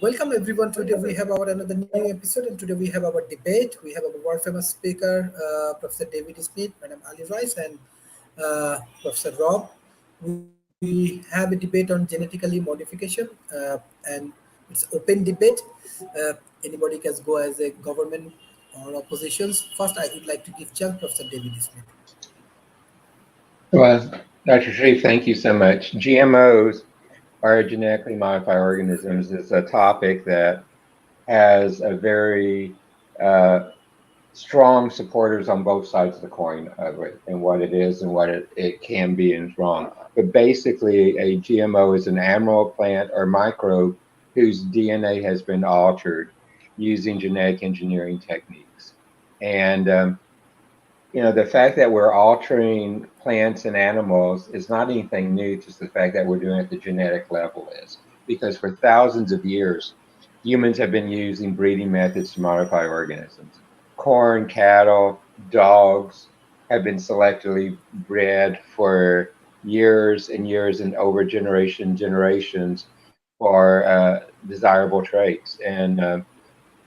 Welcome everyone. Today we have our another new episode, and today we have our debate. We have our world famous speaker, Professor David Smith, Madam Ali Rice, and Professor Rob. We have a debate on genetically modification, and it's open debate. Anybody can go as a government or oppositions. First, I would like to give chance Professor David Smith. Well, Dr. Sharif, thank you so much. GMOs are genetically modified organisms is a topic that has a very strong supporters on both sides of the coin of it and what it is and what it can be and is wrong. But basically, a GMO is an animal, plant, or microbe whose DNA has been altered using genetic engineering techniques. And the fact that we're altering plants and animals is not anything new, just the fact that we're doing it at the genetic level is. Because for thousands of years, humans have been using breeding methods to modify organisms. Corn, cattle, dogs have been selectively bred for years and years and over generations for desirable traits. And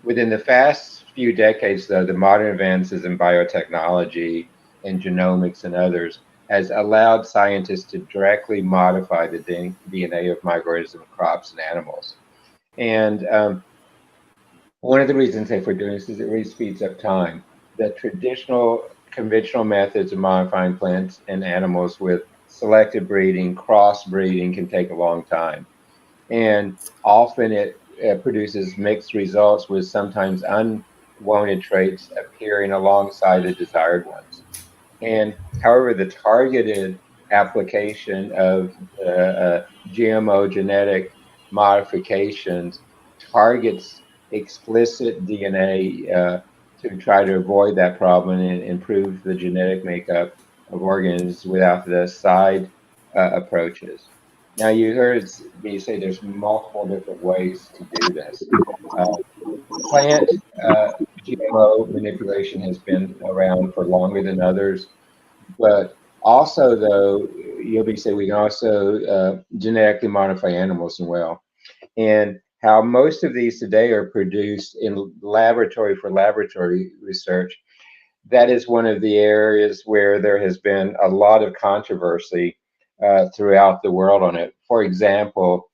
within the past few decades, though, the modern advances in biotechnology and genomics and others has allowed scientists to directly modify the DNA of microorganisms, crops, and animals. And one of the reasons if we're doing this is it really speeds up time. The traditional conventional methods of modifying plants and animals with selective breeding, crossbreeding can take a long time. And often it produces mixed results with sometimes unwanted traits appearing alongside the desired ones. And however, the targeted application of GMO genetic modifications targets explicit DNA to try to avoid that problem and improve the genetic makeup of organisms without the side approaches. Now, you heard me say there's multiple different ways to do this. Plant GMO manipulation has been around for longer than others, but also, though, you'll be saying we can also genetically modify animals as well. And how most of these today are produced in laboratory for laboratory research, that is one of the areas where there has been a lot of controversy throughout the world on it. For example,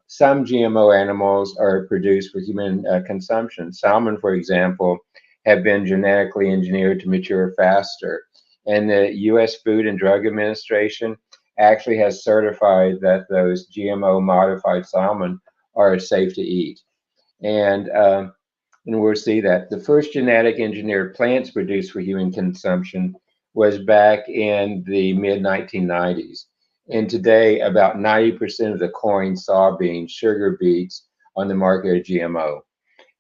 some GMO animals are produced for human consumption. Salmon, for example, have been genetically engineered to mature faster. And the U.S. Food and Drug Administration actually has certified that those GMO modified salmon are safe to eat. And we'll see that. The first genetic engineered plants produced for human consumption was back in the mid-1990s. And today, about 90% of the corn, soybeans, sugar beets on the market are GMO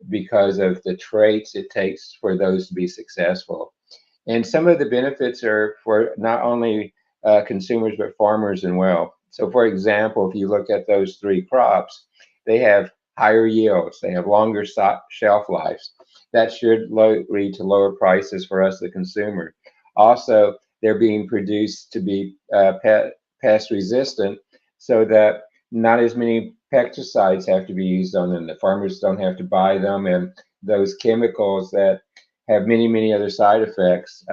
because of the traits it takes for those to be successful. And some of the benefits are for not only consumers, but farmers as well. So for example, if you look at those three crops, they have higher yields, they have longer shelf lives. That should lead to lower prices for us, the consumer. Also, they're being produced to be pest resistant so that not as many pesticides have to be used on them. The farmers don't have to buy them, and those chemicals that have many other side effects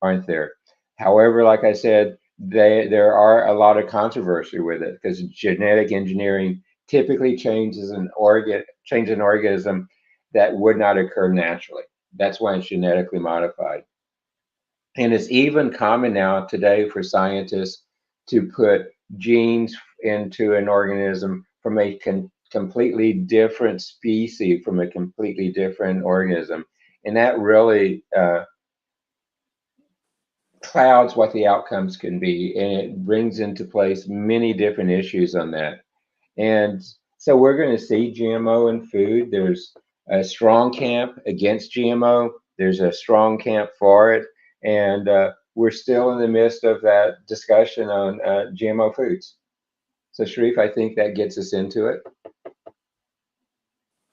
aren't there. However, like I said, there are a lot of controversy with it because genetic engineering typically changes an organism that would not occur naturally. That's why it's genetically modified. And it's even common now today for scientists to put genes into an organism from a completely different species, from a completely different organism. And that really clouds what the outcomes can be, and it brings into place many different issues on that. And so we're going to see GMO in food. There's a strong camp against GMO. There's a strong camp for it. And we're still in the midst of that discussion on GMO foods. So Sharif, I think that gets us into it.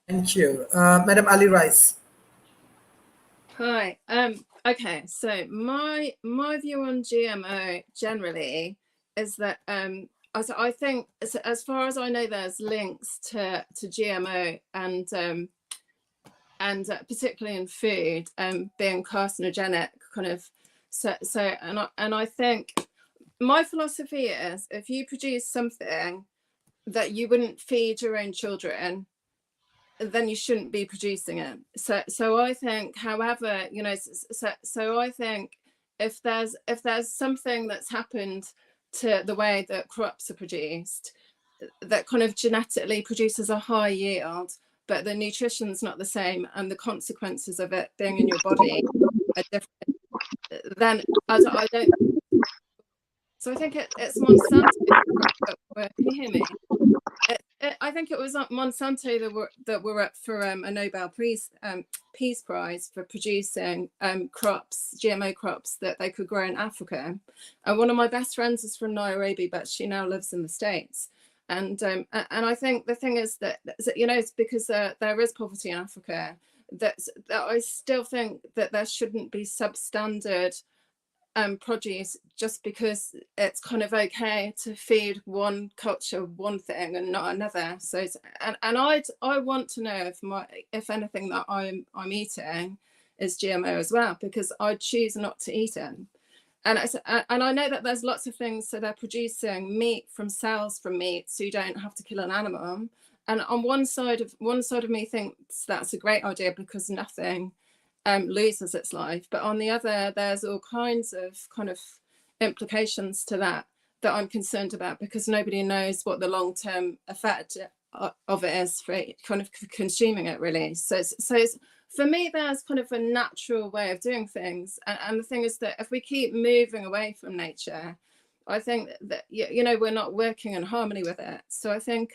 Thank you, Madam Ali Rice. Hi. Okay. So my view on GMO generally is that I I think, as far as I know, there's links to GMO and particularly in food being carcinogenic, kind of. And I think my philosophy is, if you produce something that you wouldn't feed your own children, then you shouldn't be producing it. So I think, however, you know, so I think if there's something that's happened to the way that crops are produced that kind of genetically produces a high yield, but the nutrition's not the same and the consequences of it being in your body are different, then I don't. So I think it's Monsanto. Can you hear me? I think it was Monsanto that were up for a Nobel Peace Prize for producing GMO crops that they could grow in Africa. And one of my best friends is from Nairobi, but she now lives in the States. And I think the thing is that, you know, it's because there is poverty in Africa, that I still think that there shouldn't be substandard produce just because it's kind of okay to feed one culture one thing and not another. So and I want to know if anything that I'm eating is GMO as well, because I choose not to eat it. And I know that there's lots of things. So they're producing meat from cells from meat, so you don't have to kill an animal. And on one side of me thinks that's a great idea because nothing loses its life, but on the other, there's all kinds of kind of implications to that I'm concerned about, because nobody knows what the long-term effect of it is for kind of consuming it, really. So it's, for me, there's kind of a natural way of doing things, and the thing is that if we keep moving away from nature, I think that, you know, we're not working in harmony with it. So I think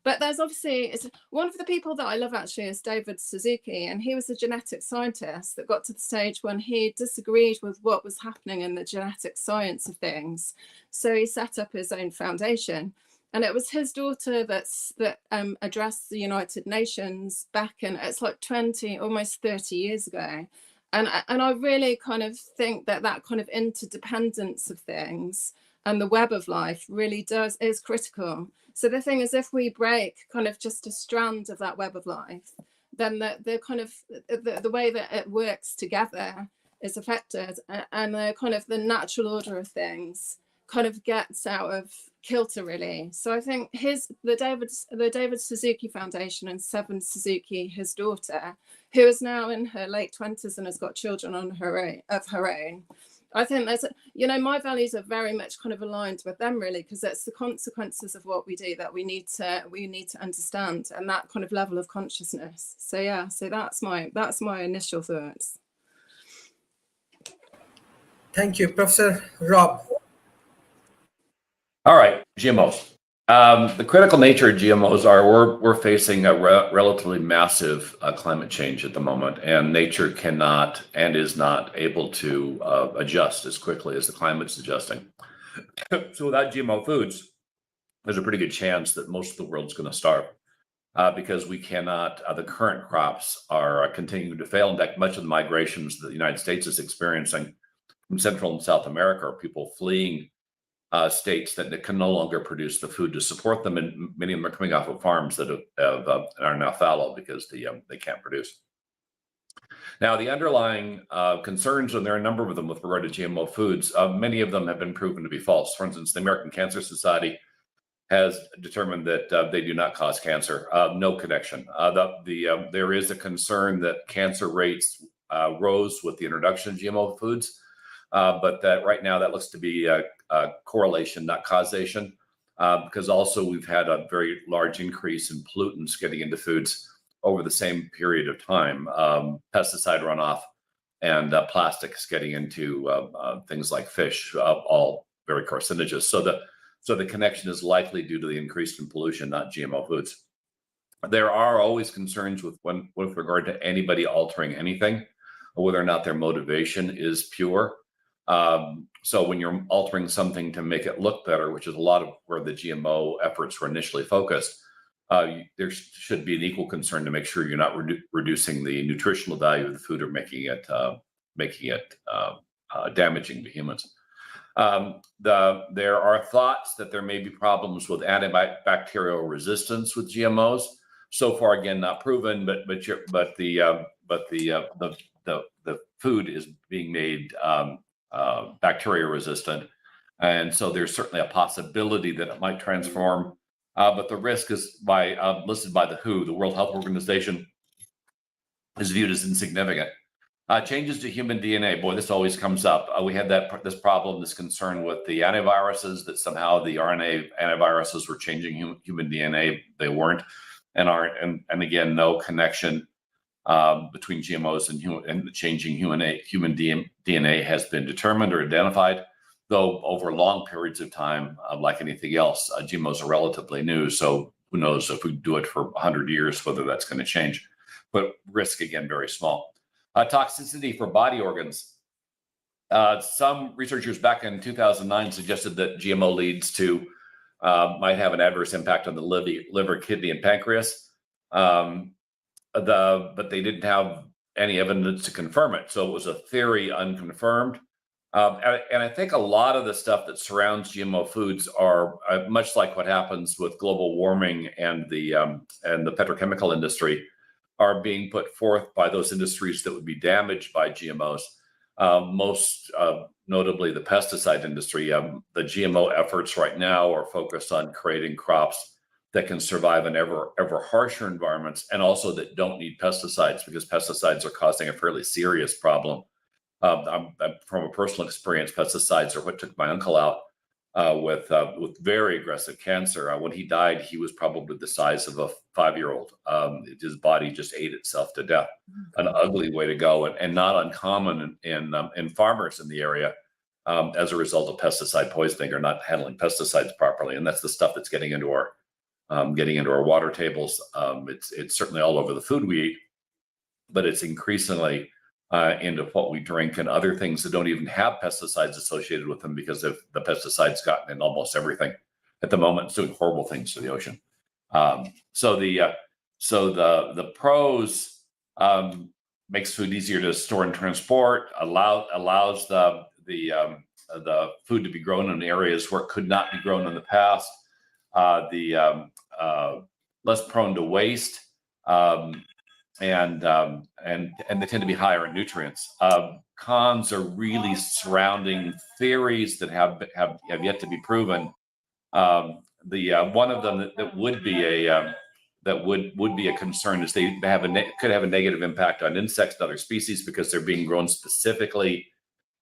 but there's obviously, one of the people that I love actually is David Suzuki, and he was a genetic scientist that got to the stage when he disagreed with what was happening in the genetic science of things. So he set up his own foundation, and it was his daughter that addressed the United Nations back in, it's like 20, almost 30 years ago. And I really kind of think that kind of interdependence of things and the web of life really is critical. So the thing is, if we break kind of just a strand of that web of life, then the kind of the way that it works together is affected, and the kind of the natural order of things kind of gets out of kilter, really. So I think the David Suzuki Foundation and Seven Suzuki, his daughter, who is now in her late 20s and has got children of her own. I think there's, you know, my values are very much kind of aligned with them, really, because it's the consequences of what we do that we need to understand, and that kind of level of consciousness. So yeah, so that's my initial thoughts. Thank you, Professor Rob. All right, GMOs. The critical nature of GMOs are we're facing a relatively massive climate change at the moment, and nature cannot and is not able to adjust as quickly as the climate's adjusting. So without GMO foods, there's a pretty good chance that most of the world's going to starve because we cannot, the current crops are continuing to fail. In fact, much of the migrations that the United States is experiencing from Central and South America are people fleeing states that can no longer produce the food to support them, and many of them are coming off of farms that are now fallow because they can't produce. Now, the underlying concerns, and there are a number of them with regard to GMO foods, many of them have been proven to be false. For instance, the American Cancer Society has determined that they do not cause cancer. No connection. There is a concern that cancer rates rose with the introduction of GMO foods, but that right now that looks to be a correlation, not causation, because also we've had a very large increase in pollutants getting into foods over the same period of time, pesticide runoff and plastics getting into things like fish, all very carcinogenous. So the connection is likely due to the increase in pollution, not GMO foods. There are always concerns with regard to anybody altering anything, whether or not their motivation is pure. So when you're altering something to make it look better, which is a lot of where the GMO efforts were initially focused, there should be an equal concern to make sure you're not reducing the nutritional value of the food or making it damaging to humans. There are thoughts that there may be problems with antibacterial resistance with GMOs. So far, again, not proven, but the food is being made bacteria resistant, and so there's certainly a possibility that it might transform. But the risk is listed by the WHO, the World Health Organization, is viewed as insignificant. Changes to human DNA, boy, this always comes up. We had this problem, this concern with the antiviruses, that somehow the RNA antiviruses were changing human DNA. They weren't, and aren't, and again, no connection between GMOs and changing human DNA has been determined or identified. Though over long periods of time, like anything else, GMOs are relatively new. So who knows if we do it for 100 years, whether that's going to change. But risk, again, very small. Toxicity for body organs. Some researchers back in 2009 suggested that GMO leads to might have an adverse impact on the liver, kidney, and pancreas. But they didn't have any evidence to confirm it. So it was a theory unconfirmed. And I think a lot of the stuff that surrounds GMO foods are much like what happens with global warming and the petrochemical industry, are being put forth by those industries that would be damaged by GMOs. Most notably the pesticide industry. The GMO efforts right now are focused on creating crops that can survive in ever harsher environments, and also that don't need pesticides, because pesticides are causing a fairly serious problem. I'm from a personal experience, pesticides are what took my uncle out with very aggressive cancer. When he died, he was probably the size of a 5-year-old. His body just ate itself to death. An ugly way to go, and not uncommon in farmers in the area as a result of pesticide poisoning or not handling pesticides properly. And that's the stuff that's getting into our water tables. It's certainly all over the food we eat, but it's increasingly into what we drink and other things that don't even have pesticides associated with them, because of the pesticides gotten in almost everything at the moment. It's doing horrible things to the ocean. So the pros makes food easier to store and transport, allows the food to be grown in areas where it could not be grown in the past, less prone to waste, and they tend to be higher in nutrients. Cons are really surrounding theories that have yet to be proven. One of them that would be a concern is they could have a negative impact on insects and other species, because they're being grown specifically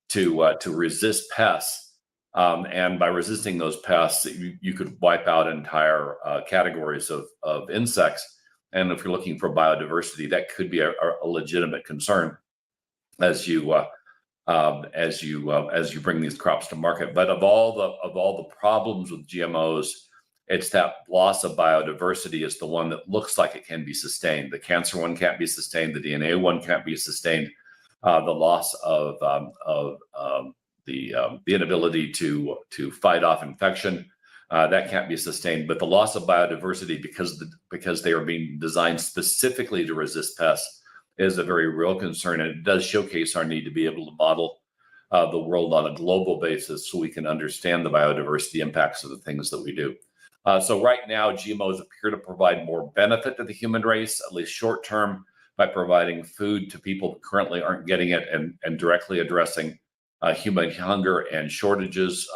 to resist pests. And by resisting those pests, you could wipe out entire categories of insects. And if you're looking for biodiversity, that could be a legitimate concern as you bring these crops to market. But of all the problems with GMOs, it's that loss of biodiversity is the one that looks like it can be sustained. The cancer one can't be sustained. The DNA one can't be sustained. The loss of the inability to fight off infection. That can't be sustained, but the loss of biodiversity because they are being designed specifically to resist pests is a very real concern, and it does showcase our need to be able to model the world on a global basis so we can understand the biodiversity impacts of the things that we do. So right now, GMOs appear to provide more benefit to the human race, at least short term, by providing food to people that currently aren't getting it, and directly addressing human hunger and shortages.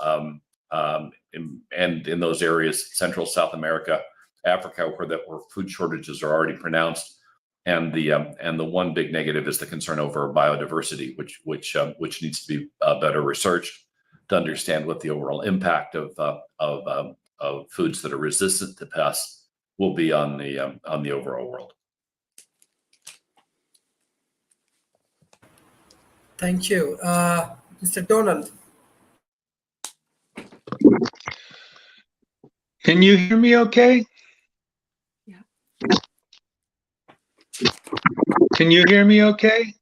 And in those areas, Central, South America, Africa, where food shortages are already pronounced, and the one big negative is the concern over biodiversity, which needs to be better researched to understand what the overall impact of foods that are resistant to pests will be on the overall world. Thank you, Mr. Donald. Can you hear me okay? Yeah. Can you hear me okay?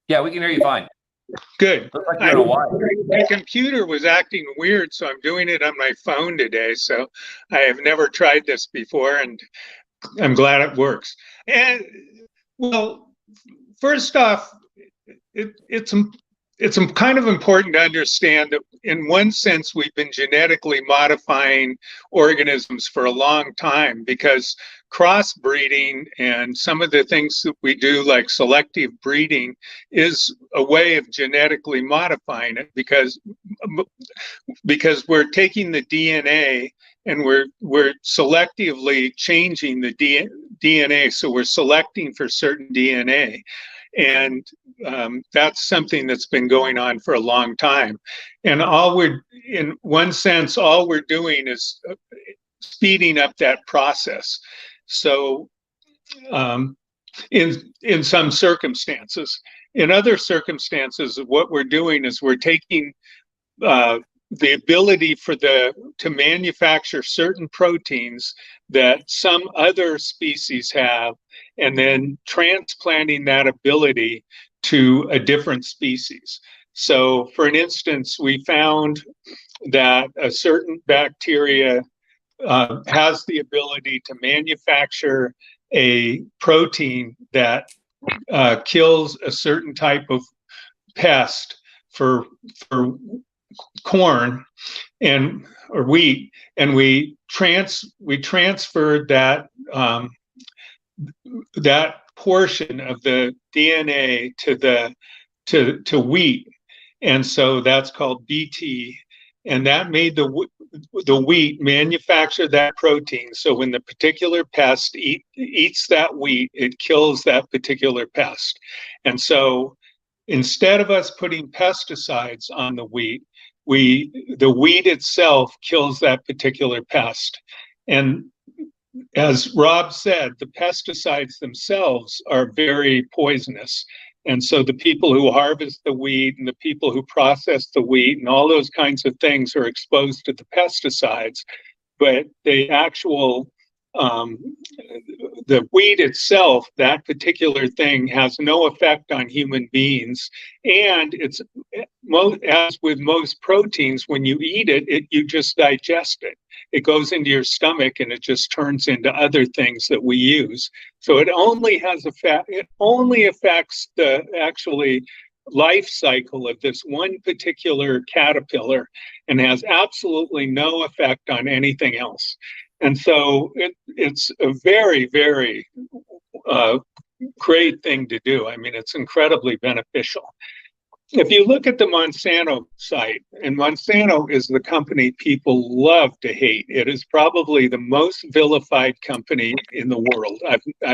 Yeah, we can hear you fine. Good. Looks like you're in Hawaii. My computer was acting weird, so I'm doing it on my phone today. So I have never tried this before, and I'm glad it works. And well, first off, it's it's kind of important to understand that in one sense, we've been genetically modifying organisms for a long time, because crossbreeding and some of the things that we do, like selective breeding, is a way of genetically modifying it, because we're taking the DNA and we're selectively changing the DNA. So we're selecting for certain DNA. And that's something that's been going on for a long time. And in one sense, all we're doing is speeding up that process. So in some circumstances, in other circumstances, what we're doing is we're taking the ability to manufacture certain proteins that some other species have, and then transplanting that ability to a different species. So, for an instance, we found that a certain bacteria has the ability to manufacture a protein that kills a certain type of pest for corn or wheat, and we transferred that that portion of the DNA to wheat, and so that's called BT, and that made the wheat manufacture that protein. So when the particular pest eats that wheat, it kills that particular pest. And so instead of us putting pesticides on the wheat itself kills that particular pest. And as Rob said, the pesticides themselves are very poisonous. And so the people who harvest the wheat and the people who process the wheat and all those kinds of things are exposed to the pesticides. But the actual the wheat itself, that particular thing, has no effect on human beings. And it's, as with most proteins, when you eat it, you just digest it. It goes into your stomach and it just turns into other things that we use. So it only has it only affects the actually life cycle of this one particular caterpillar, and has absolutely no effect on anything else. And so it's a very, very great thing to do. I mean, it's incredibly beneficial. If you look at the Monsanto site, and Monsanto is the company people love to hate. It is probably the most vilified company in the world,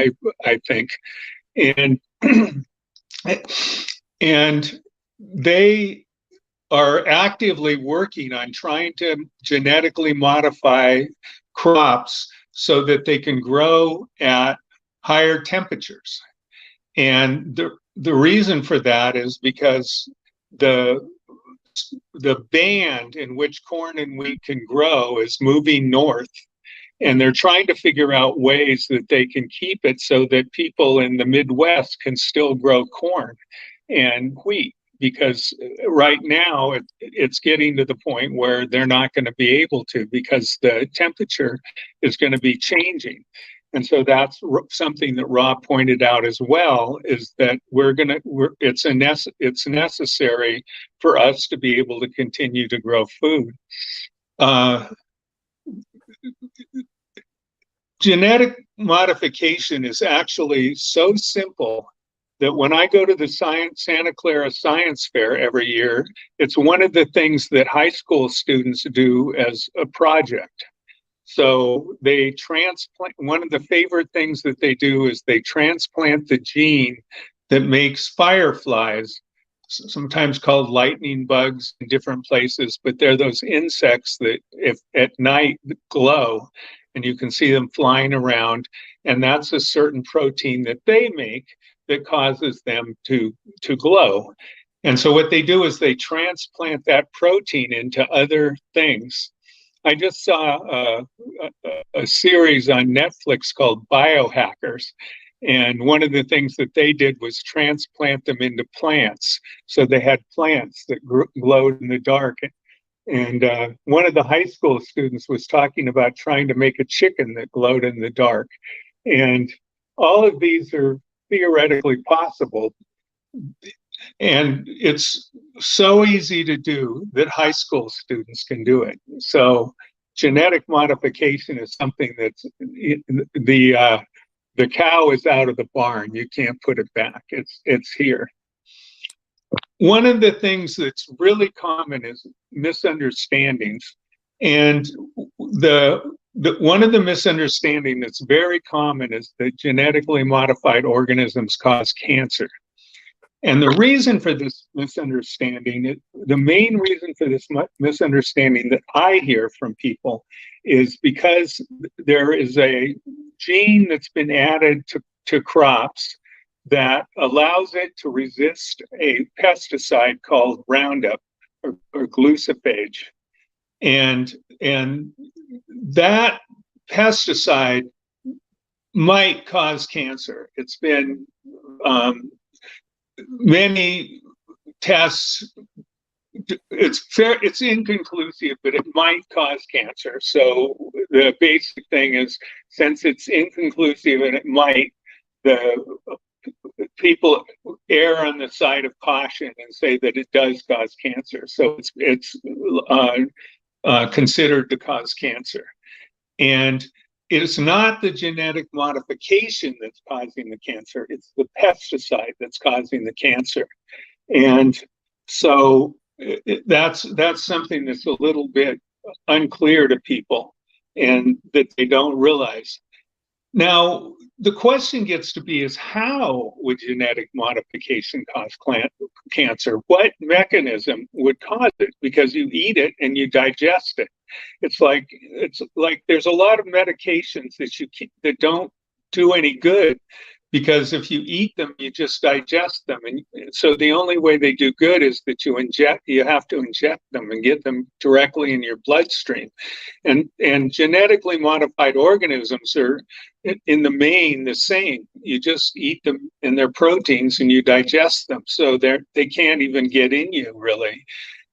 I think. And they are actively working on trying to genetically modify crops so that they can grow at higher temperatures. And the reason for that is because the band in which corn and wheat can grow is moving north, and they're trying to figure out ways that they can keep it so that people in the Midwest can still grow corn and wheat, because right now it's getting to the point where they're not going to be able to, because the temperature is going to be changing. And so that's something that Rob pointed out as well, is that it's necessary for us to be able to continue to grow food. Genetic modification is actually so simple that when I go to the Santa Clara Science Fair every year, it's one of the things that high school students do as a project. So they transplant, one of the favorite things that they do is they transplant the gene that makes fireflies, sometimes called lightning bugs in different places, but they're those insects that if at night glow, and you can see them flying around, and that's a certain protein that they make that causes them to glow. And so what they do is they transplant that protein into other things. I just saw a series on Netflix called Biohackers, and one of the things that they did was transplant them into plants. So they had plants that glowed in the dark. And one of the high school students was talking about trying to make a chicken that glowed in the dark. And all of these are theoretically possible. And it's so easy to do that high school students can do it. So genetic modification is something that's the cow is out of the barn. You can't put it back. It's here. One of the things that's really common is misunderstandings. And one of the misunderstandings that's very common is that genetically modified organisms cause cancer. And the reason for this misunderstanding, the main reason for this misunderstanding that I hear from people is because there is a gene that's been added to crops that allows it to resist a pesticide called Roundup or gluciphage. And that pesticide might cause cancer. It's been many tests, it's inconclusive, but it might cause cancer. So the basic thing is, since it's inconclusive and it might, the people err on the side of caution and say that it does cause cancer. So it's considered to cause cancer. And it's not the genetic modification that's causing the cancer, it's the pesticide that's causing the cancer. And so that's something that's a little bit unclear to people and that they don't realize. Now, the question gets to be is, how would genetic modification cause cancer? What mechanism would cause it? Because you eat it and you digest it. It's like there's a lot of medications that don't do any good, because if you eat them, you just digest them. And so the only way they do good is that you have to inject them and get them directly in your bloodstream. And genetically modified organisms are, in the main, the same. You just eat them and they're proteins and you digest them. So they can't even get in you, really.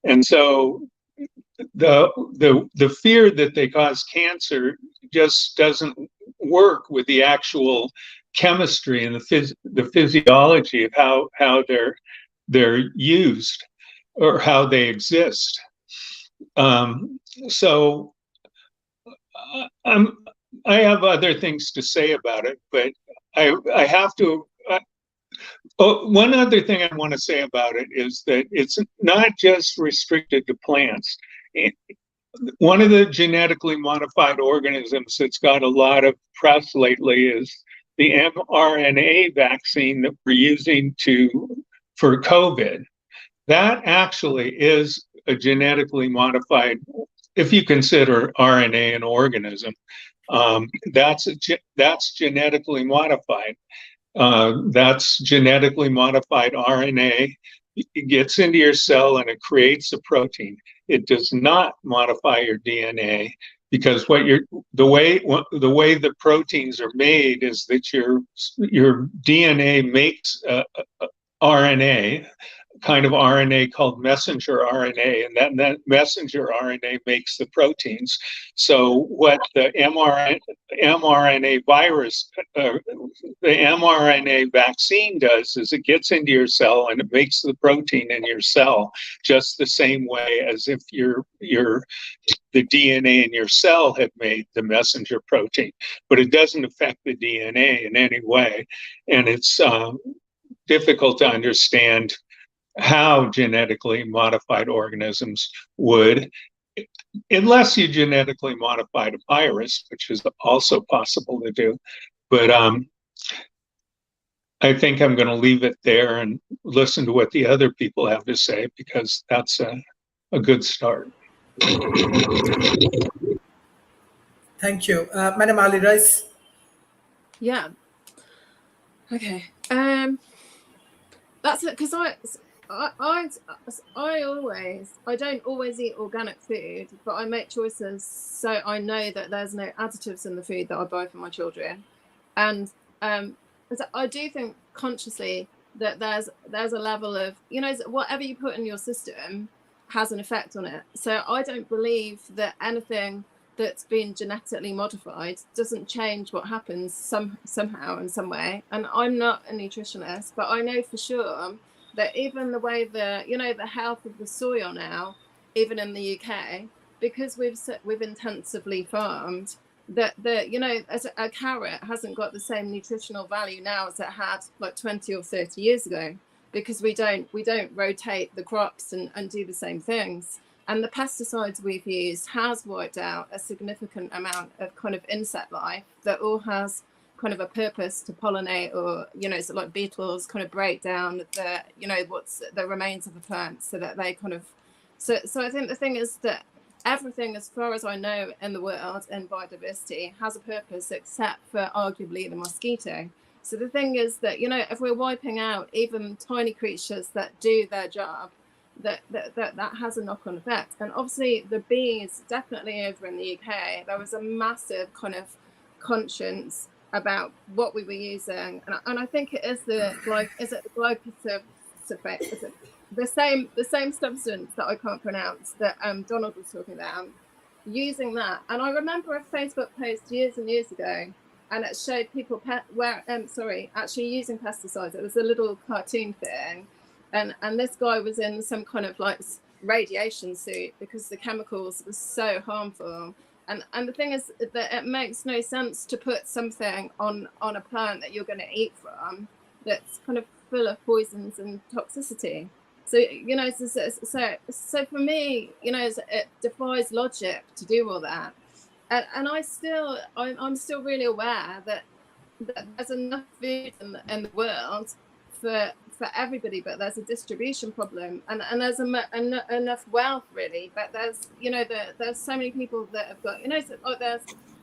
And so the fear that they cause cancer just doesn't work with the actual chemistry and the physiology of how they're used or how they exist. So I have other things to say about it, but I have to. One other thing I want to say about it is that it's not just restricted to plants. One of the genetically modified organisms that's got a lot of press lately is the mRNA vaccine that we're using for COVID. That actually is a genetically modified, if you consider RNA an organism, that's genetically modified. That's genetically modified RNA. It gets into your cell and it creates a protein. It does not modify your DNA, because the way the proteins are made is that your DNA makes RNA, kind of RNA called messenger RNA, and that messenger RNA makes the proteins. So what the mRNA virus, the mRNA vaccine does is it gets into your cell and it makes the protein in your cell, just the same way as if the DNA in your cell had made the messenger protein, but it doesn't affect the DNA in any way. And it's difficult to understand how genetically modified organisms would, unless you genetically modified a virus, which is also possible to do. But I think I'm going to leave it there and listen to what the other people have to say, because that's a good start. Thank you. Madam Ali Rice. Yeah. Okay. That's it, because I don't always eat organic food, but I make choices so I know that there's no additives in the food that I buy for my children. And so I do think consciously that there's a level of, whatever you put in your system has an effect on it. So I don't believe that anything that's been genetically modified doesn't change what happens somehow in some way. And I'm not a nutritionist, but I know for sure that even the way the health of the soil now, even in the UK, because we've intensively farmed, that as a carrot hasn't got the same nutritional value now as it had like 20 or 30 years ago, because we don't rotate the crops and do the same things. And the pesticides we've used has wiped out a significant amount of kind of insect life that all has kind of a purpose to pollinate, or so like beetles kind of break down the what's the remains of the plant, so that they kind of so I think the thing is that everything, as far as I know, in the world in biodiversity has a purpose, except for arguably the mosquito. So the thing is that if we're wiping out even tiny creatures that do their job, that has a knock-on effect. And obviously the bees, definitely over in the UK, there was a massive kind of conscience about what we were using, and I think it is the glyphosate, the same substance that I can't pronounce that Donald was talking about, using that. And I remember a Facebook post years and years ago, and it showed people actually using pesticides. It was a little cartoon thing, and this guy was in some kind of like radiation suit because the chemicals were so harmful. And the thing is that it makes no sense to put something on a plant that you're going to eat from that's kind of full of poisons and toxicity. So so for me, it defies logic to do all that. And I'm still really aware that there's enough food in the world for everybody, but there's a distribution problem, and there's enough wealth really, but there's there's so many people that have got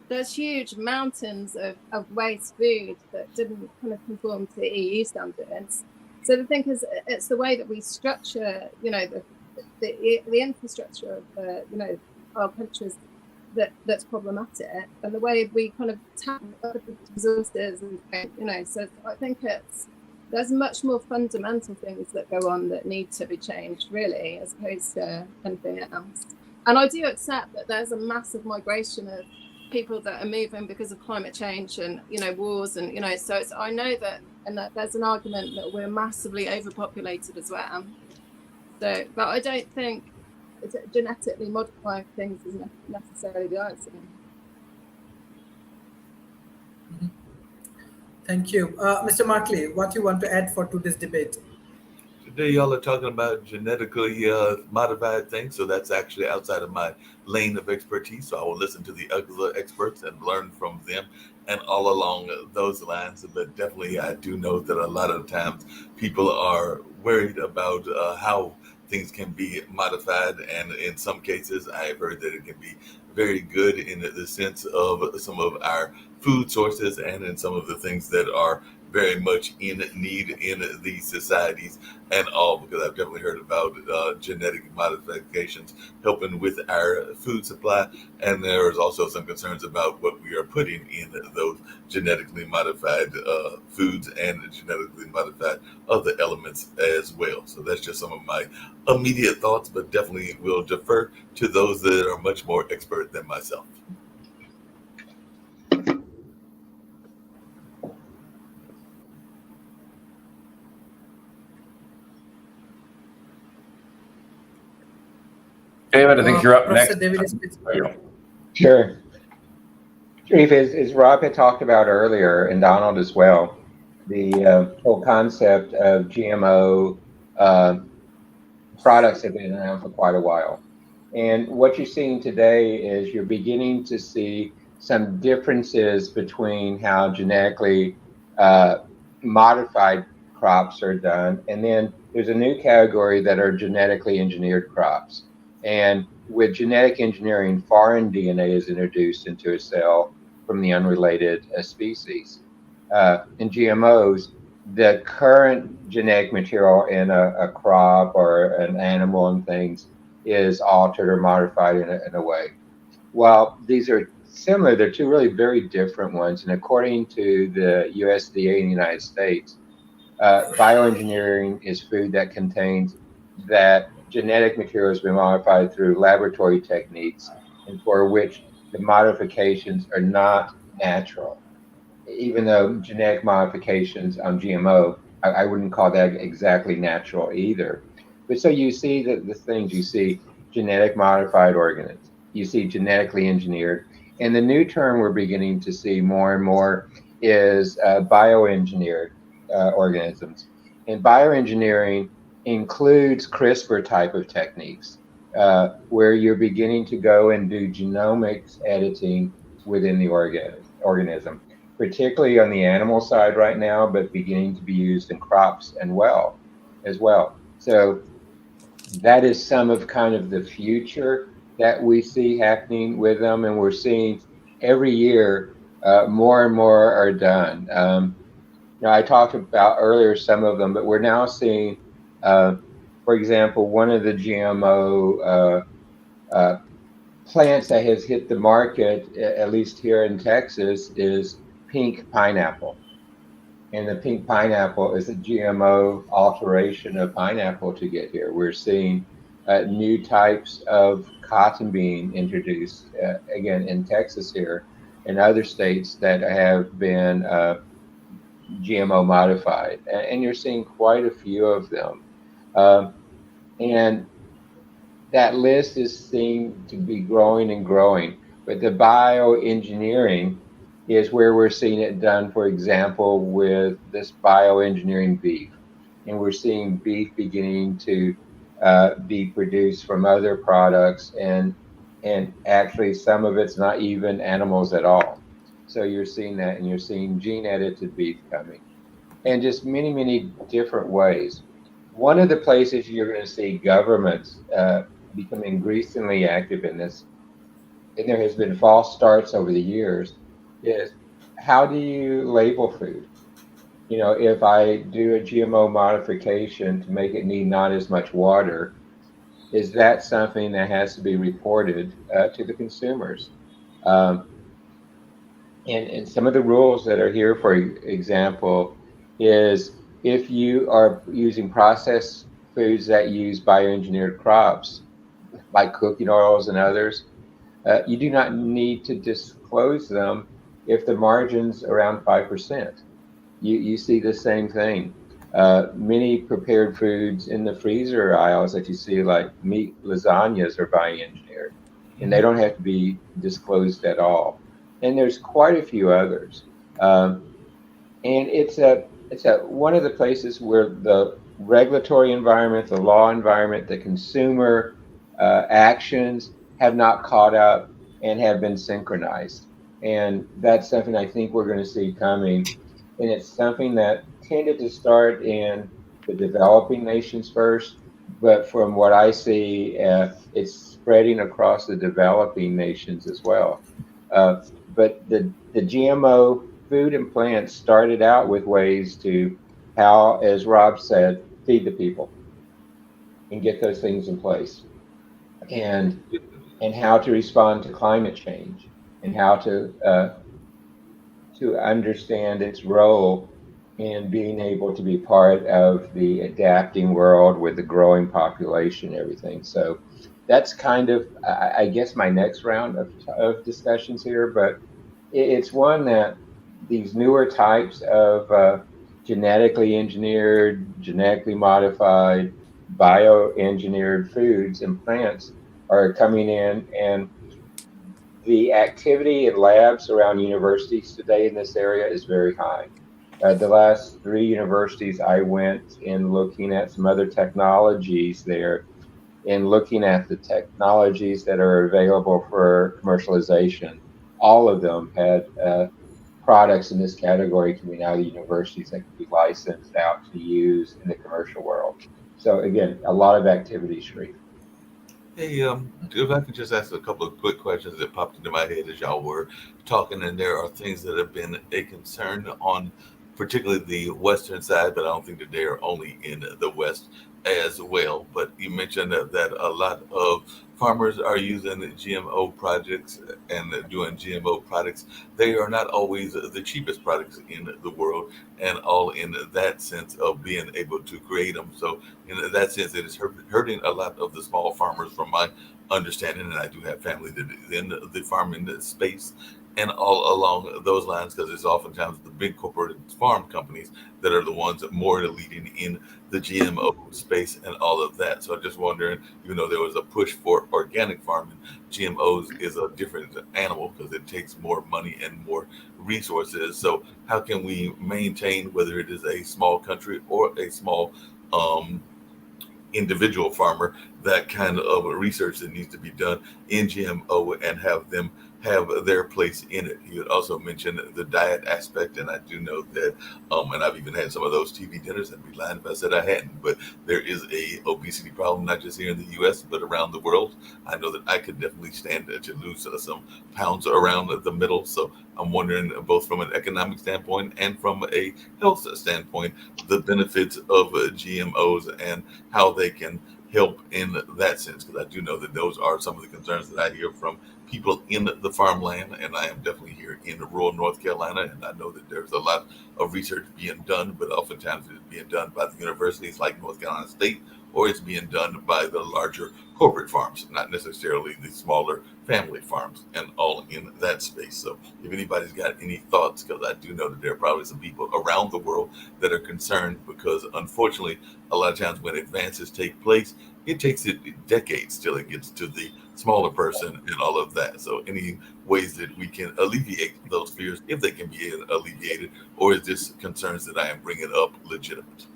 there's huge mountains of waste food that didn't kind of conform to EU standards. So the thing is, it's the way that we structure the infrastructure of our countries that's problematic, and the way we kind of tap other resources, and so I think there's much more fundamental things that go on that need to be changed, really, as opposed to anything else. And I do accept that there's a massive migration of people that are moving because of climate change and wars, and so I know that, and that there's an argument that we're massively overpopulated as well. So, but I don't think genetically modifying things is necessarily the answer. Thank you. Mr. Markley, what you want to add for today's debate? Today, y'all are talking about genetically modified things, so that's actually outside of my lane of expertise. So I will listen to the other experts and learn from them, and all along those lines. But definitely, I do know that a lot of times people are worried about how things can be modified, and in some cases, I've heard that it can be very good in the sense of some of our food sources, and in some of the things that are very much in need in these societies and all, because I've definitely heard about genetic modifications helping with our food supply, and there is also some concerns about what we are putting in those genetically modified foods and genetically modified other elements as well. So that's just some of my immediate thoughts, but definitely will defer to those that are much more expert than myself. David, I think you're up Professor next. David Smith. There you go. Sure. Sharif, as Rob had talked about earlier, and Donald as well, the whole concept of GMO products have been around for quite a while. And what you're seeing today is you're beginning to see some differences between how genetically modified crops are done. And then there's a new category that are genetically engineered crops. And with genetic engineering, foreign DNA is introduced into a cell from the unrelated species. In GMOs, the current genetic material in a crop or an animal and things is altered or modified in a way. While these are similar, they're two really very different ones. And according to the USDA in the United States, bioengineering is food that contains that genetic material has been modified through laboratory techniques and for which the modifications are not natural. Even though genetic modifications on GMO I wouldn't call that exactly natural either. But so you see the things you see genetic modified organisms, you see genetically engineered, and the new term we're beginning to see more and more is bioengineered organisms. And bioengineering includes CRISPR type of techniques, where you're beginning to go and do genomics editing within the organism, particularly on the animal side right now, but beginning to be used in crops and well as well. So that is some of kind of the future that we see happening with them, and we're seeing every year more and more are done. I talked about earlier some of them, but we're now seeing, uh, for example, one of the GMO plants that has hit the market, at least here in Texas, is pink pineapple. And the pink pineapple is a GMO alteration of pineapple to get here. We're seeing new types of cotton being introduced, again, in Texas here and other states that have been GMO modified. And you're seeing quite a few of them. And that list is seen to be growing and growing. But the bioengineering is where we're seeing it done, for example, with this bioengineering beef. And we're seeing beef beginning to be produced from other products, and actually some of it's not even animals at all. So you're seeing that, and you're seeing gene edited beef coming, and just many, many different ways. One of the places you're going to see governments become increasingly active in this, and there has been false starts over the years, is how do you label food? If I do a GMO modification to make it need not as much water, is that something that has to be reported to the consumers? Um, and some of the rules that are here, for example, is if you are using processed foods that use bioengineered crops, like cooking oils and others, you do not need to disclose them if the margin's around 5%. You see the same thing. Many prepared foods in the freezer aisles that you see, like meat lasagnas, are bioengineered, and they don't have to be disclosed at all. And there's quite a few others. Um, and it's a one of the places where the regulatory environment, the law environment, the consumer actions have not caught up and have been synchronized. And that's something I think we're going to see coming. And it's something that tended to start in the developing nations first, but from what I see, it's spreading across the developing nations as well. But the GMO food and plants started out with ways to how, as Rob said, feed the people and get those things in place, and how to respond to climate change, and how to understand its role in being able to be part of the adapting world with the growing population and everything. So that's kind of, I guess, my next round of discussions here, but it's one that these newer types of genetically engineered, genetically modified, bioengineered foods and plants are coming in, and the activity in labs around universities today in this area is very high. The last 3 universities I went in looking at some other technologies there, and looking at the technologies that are available for commercialization, all of them had products in this category coming out of the universities that can be licensed out to use in the commercial world. So again, a lot of activity, Sharif. Hey, if I could just ask a couple of quick questions that popped into my head as y'all were talking, and there are things that have been a concern on particularly the western side, but I don't think that they're only in the west as well. But you mentioned that a lot of farmers are using GMO projects and doing GMO products. They are not always the cheapest products in the world, and all in that sense of being able to create them. So in that sense, it is hurting a lot of the small farmers, from my understanding. And I do have family that is in the farming space, and all along those lines, because it's oftentimes the big corporate farm companies that are the ones that more are leading in the GMO space and all of that. So I'm just wondering, even though there was a push for organic farming, GMOs is a different animal because it takes more money and more resources. So how can we maintain, whether it is a small country or a small individual farmer, that kind of research that needs to be done in GMO and have them have their place in it? You had also mentioned the diet aspect, and I do know that, and I've even had some of those TV dinners. I'd be lying if I said I hadn't, but there is a obesity problem, not just here in the U.S., but around the world. I know that I could definitely stand to lose some pounds around the middle. So I'm wondering, both from an economic standpoint and from a health standpoint, the benefits of GMOs and how they can help in that sense, because I do know that those are some of the concerns that I hear from people in the farmland, and I am definitely here in rural North Carolina, and I know that there's a lot of research being done, but oftentimes it's being done by the universities like North Carolina State, or it's being done by the larger corporate farms, not necessarily the smaller family farms, and all in that space. So if anybody's got any thoughts, because I do know that there are probably some people around the world that are concerned, because unfortunately, a lot of times when advances take place, it takes it decades till it gets to the smaller person and all of that. So any ways that we can alleviate those fears, if they can be alleviated, or is this concerns that I am bringing up legitimate?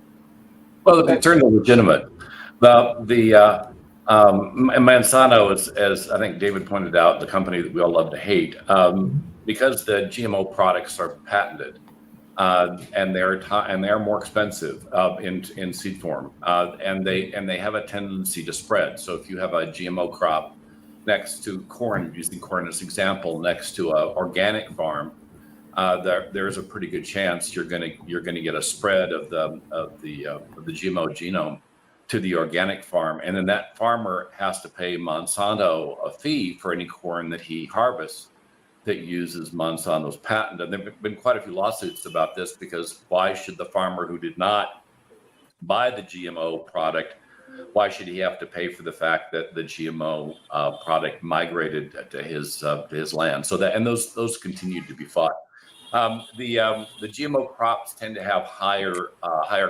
Well, the concerns are legitimate. Monsanto is, as I think David pointed out, the company that we all love to hate, because the GMO products are patented, and they're more expensive in seed form, and they have a tendency to spread. So if you have a GMO crop next to corn, using corn as an example, next to an organic farm, there's a pretty good chance you're going to get a spread of the GMO genome to the organic farm, and then that farmer has to pay Monsanto a fee for any corn that he harvests that uses Monsanto's patent. And there have been quite a few lawsuits about this, because why should the farmer who did not buy the GMO product, why should he have to pay for the fact that the GMO product migrated to his land? So that, and those continue to be fought. The GMO crops tend to have higher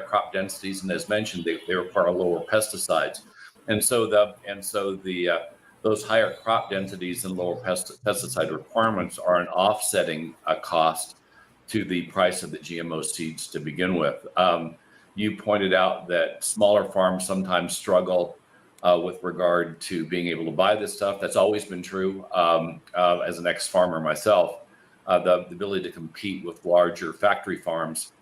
crop densities, and as mentioned, they require lower pesticides, and so those higher crop densities and lower pesticide requirements are an offsetting cost to the price of the GMO seeds to begin with. You pointed out that smaller farms sometimes struggle with regard to being able to buy this stuff. That's always been true. As an ex-farmer myself, the ability to compete with larger factory farms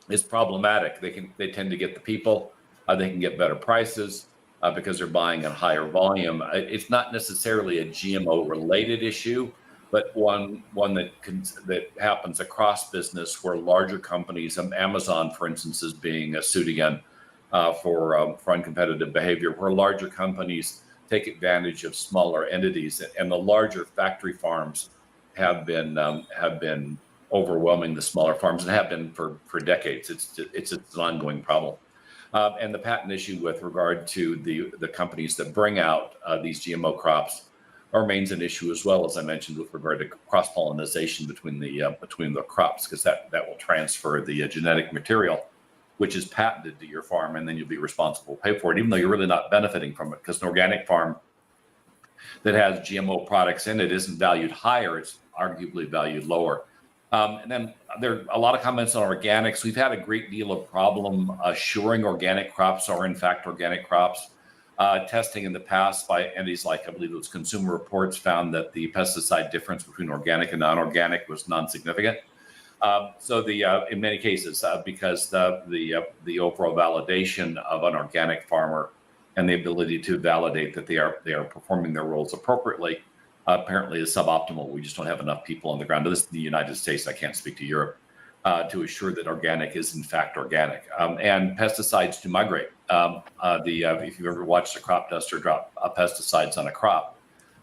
is problematic. They tend to get the people, they can get better prices because they're buying in higher volume. It's not necessarily a GMO related issue, but one that happens across business, where larger companies, Amazon, for instance, is being sued again for uncompetitive behavior, where larger companies take advantage of smaller entities, and the larger factory farms have been overwhelming the smaller farms, and have been for decades. It's an ongoing problem. And the patent issue with regard to the companies that bring out these GMO crops remains an issue, as well, as I mentioned, with regard to cross-pollination between the crops, because that will transfer the genetic material, which is patented to your farm, and then you'll be responsible to pay for it, even though you're really not benefiting from it, because an organic farm that has GMO products in it isn't valued higher, it's arguably valued lower. And then there are a lot of comments on organics. We've had a great deal of problem assuring organic crops are in fact organic crops. Testing in the past by entities like, I believe it was Consumer Reports, found that the pesticide difference between organic and non-organic was non-significant. So in many cases, because the overall validation of an organic farmer and the ability to validate that they are performing their roles appropriately apparently is suboptimal. We just don't have enough people on the ground. This is the United States. I can't speak to Europe. To assure that organic is in fact organic, and pesticides do migrate. If you've ever watched a crop duster drop pesticides on a crop,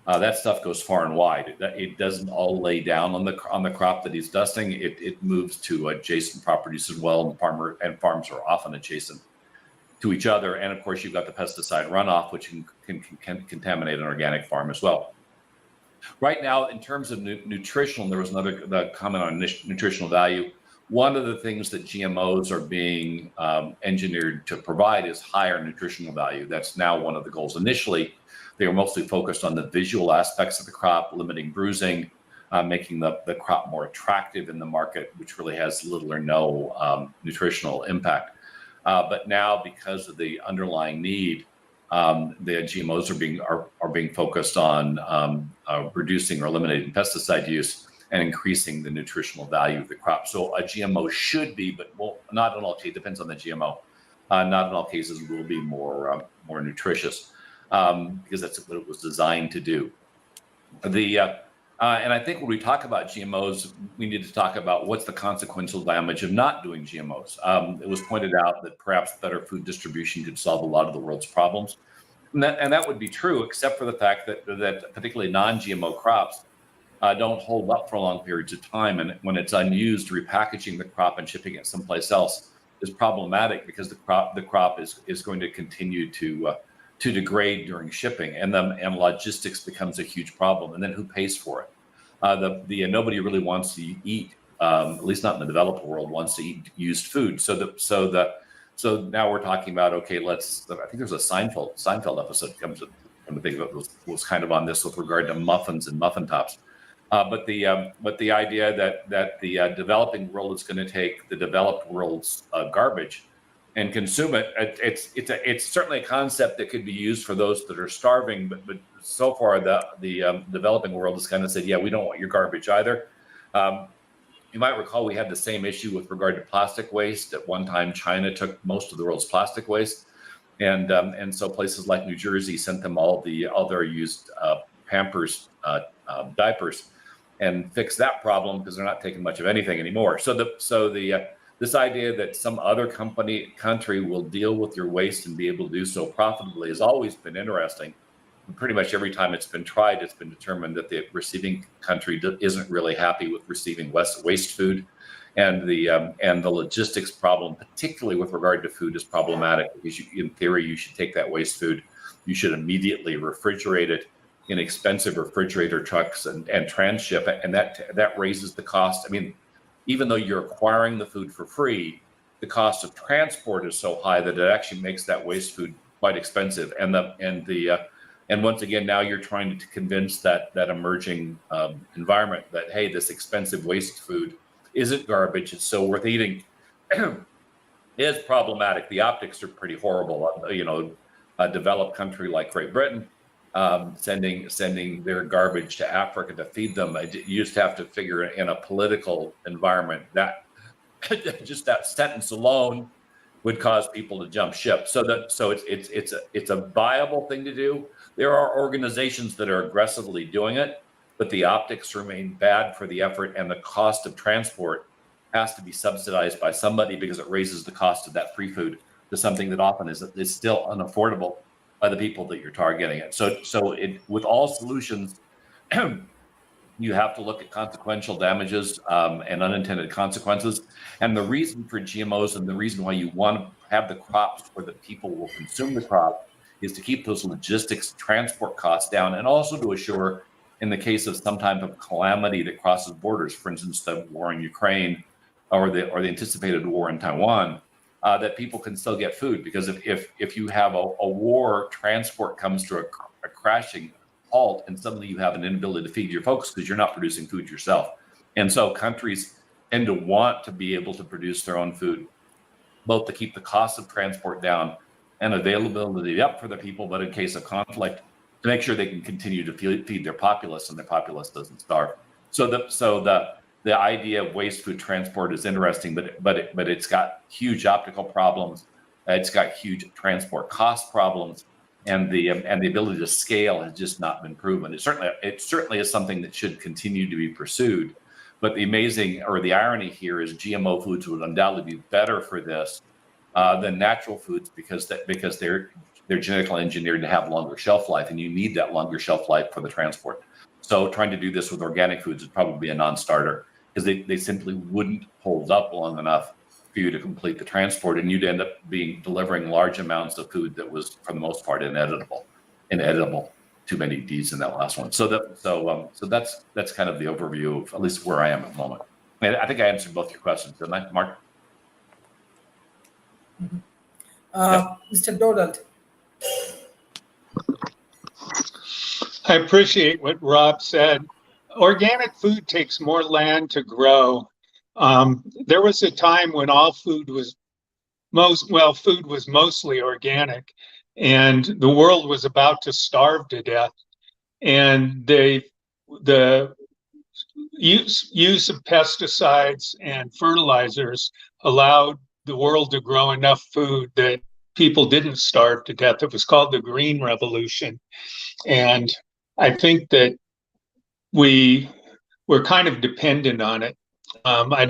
that stuff goes far and wide. It doesn't all lay down on the crop that he's dusting. It moves to adjacent properties as well, and farms are often adjacent to each other. And of course, you've got the pesticide runoff, which can contaminate an organic farm as well. Right now, in terms of nutritional, there was another comment on nutritional value. One of the things that GMOs are being engineered to provide is higher nutritional value. That's now one of the goals. Initially, they were mostly focused on the visual aspects of the crop, limiting bruising, making the crop more attractive in the market, which really has little or no nutritional impact. But now, because of the underlying need, the GMOs are being focused on reducing or eliminating pesticide use and increasing the nutritional value of the crop. So a GMO should be, but well, not in all cases. Depends on the GMO. Not in all cases will be more nutritious because that's what it was designed to do. And I think when we talk about GMOs, we need to talk about what's the consequential damage of not doing GMOs. It was pointed out that perhaps better food distribution could solve a lot of the world's problems. And that would be true, except for the fact that particularly non-GMO crops don't hold up for long periods of time. And when it's unused, repackaging the crop and shipping it someplace else is problematic because the crop is going to continue to degrade during shipping, and logistics becomes a huge problem. And then who pays for it? Nobody really wants to eat, at least not in the developed world, wants to eat used food. So now we're talking about, okay, I think there's a Seinfeld episode comes from the thing that was kind of on this with regard to muffins and muffin tops. But the idea that the developing world is going to take the developed world's garbage and consume it, it's certainly a concept that could be used for those that are starving. But so far, the developing world has kind of said, yeah, we don't want your garbage either. You might recall we had the same issue with regard to plastic waste. At one time, China took most of the world's plastic waste, and so places like New Jersey sent them all their used Pampers diapers, and fixed that problem because they're not taking much of anything anymore. So this idea that some other country will deal with your waste and be able to do so profitably has always been interesting. And pretty much every time it's been tried, it's been determined that the receiving country isn't really happy with receiving waste food, and the logistics problem, particularly with regard to food, is problematic because in theory you should take that waste food, you should immediately refrigerate it in expensive refrigerator trucks and transship it, and that raises the cost. I mean, even though you're acquiring the food for free, the cost of transport is so high that it actually makes that waste food quite expensive. And once again, now you're trying to convince that emerging environment that, hey, this expensive waste food isn't garbage, it's so worth eating, is problematic. The optics are pretty horrible. A developed country like Great Britain sending their garbage to Africa to feed them. You used to have to figure in a political environment that just that sentence alone would cause people to jump ship. So it's a viable thing to do. There are organizations that are aggressively doing it, but the optics remain bad for the effort, and the cost of transport has to be subsidized by somebody because it raises the cost of that free food to something that often is still unaffordable by the people that you're targeting it. So with all solutions, you have to look at consequential damages and unintended consequences. And the reason for GMOs and the reason why you want to have the crops where the people will consume the crop is to keep those logistics transport costs down, and also to assure, in the case of some type of calamity that crosses borders, for instance, the war in Ukraine or the anticipated war in Taiwan, that people can still get food. Because if you have a war, transport comes to a crashing halt, and suddenly you have an inability to feed your folks because you're not producing food yourself. And so countries tend to want to be able to produce their own food, both to keep the cost of transport down and availability up for the people, but in case of conflict, to make sure they can continue to feed their populace and their populace doesn't starve. So the idea of waste food transport is interesting, but it's got huge optical problems. It's got huge transport cost problems, and the ability to scale has just not been proven. It certainly is something that should continue to be pursued. But the irony here is GMO foods would undoubtedly be better for this than natural foods because they're genetically engineered to have longer shelf life, and you need that longer shelf life for the transport. So trying to do this with organic foods would probably be a non-starter because they simply wouldn't hold up long enough for you to complete the transport, and you'd end up delivering large amounts of food that was, for the most part, inedible. too many D's in that last one. So that's kind of the overview of at least where I am at the moment. And I think I answered both your questions, didn't I, Mark? Mr. Donald. I appreciate what Rob said. Organic food takes more land to grow. There was a time when all food was food was mostly organic, and the world was about to starve to death. And the use of pesticides and fertilizers allowed the world to grow enough food that people didn't starve to death. It was called the Green Revolution. And I think that we're kind of dependent on it. I